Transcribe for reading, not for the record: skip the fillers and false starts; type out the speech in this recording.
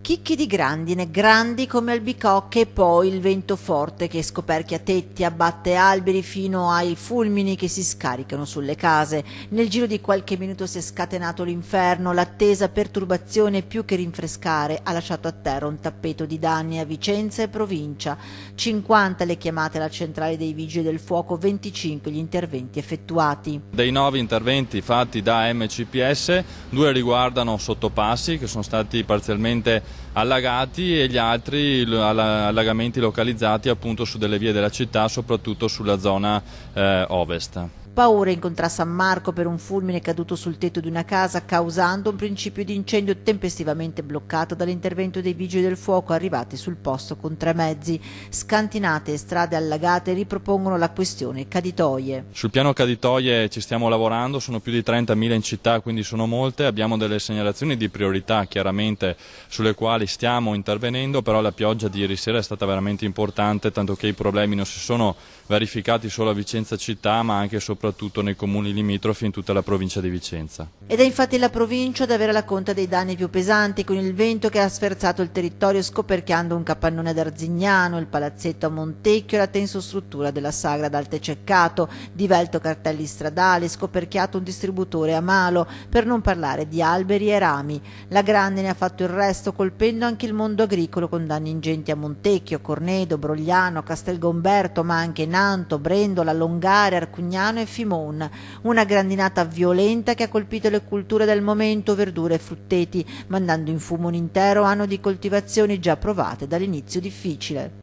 Chicchi di grandine, grandi come albicocche, e poi il vento forte che scoperchia tetti, abbatte alberi fino ai fulmini che si scaricano sulle case. Nel giro di qualche minuto si è scatenato l'inferno, l'attesa perturbazione più che rinfrescare ha lasciato a terra un tappeto di danni a Vicenza e provincia. 50 le chiamate alla centrale dei vigili del fuoco, 25 gli interventi effettuati. Dei 9 interventi fatti da MCPS, 2 riguardano sottopassi che sono stati parzialmente allagati e gli altri allagamenti localizzati appunto su delle vie della città, soprattutto sulla zona ovest. Paura incontra San Marco per un fulmine caduto sul tetto di una casa, causando un principio di incendio tempestivamente bloccato dall'intervento dei vigili del fuoco arrivati sul posto con 3 mezzi. Scantinate e strade allagate ripropongono la questione caditoie. Sul piano caditoie ci stiamo lavorando, sono più di 30.000 in città, quindi sono molte. Abbiamo delle segnalazioni di priorità chiaramente sulle quali stiamo intervenendo, però la pioggia di ieri sera è stata veramente importante, tanto che i problemi non si sono verificati solo a Vicenza città, ma anche e soprattutto nei comuni limitrofi in tutta la provincia di Vicenza. Ed è infatti la provincia ad avere la conta dei danni più pesanti, con il vento che ha sferzato il territorio scoperchiando un capannone ad Arzignano, il palazzetto a Montecchio e la tensostruttura della Sagra ad Altececcato, divelto cartelli stradali, scoperchiato un distributore a Malo, per non parlare di alberi e rami. La grandine ha fatto il resto, colpendo anche il mondo agricolo con danni ingenti a Montecchio, Cornedo, Brogliano, Castelgomberto, ma anche Nanto, Brendola, Longare, Arcugnano e Fimon. Una grandinata violenta che ha colpito le culture del momento, verdure e frutteti, mandando in fumo un intero anno di coltivazioni già provate dall'inizio difficile.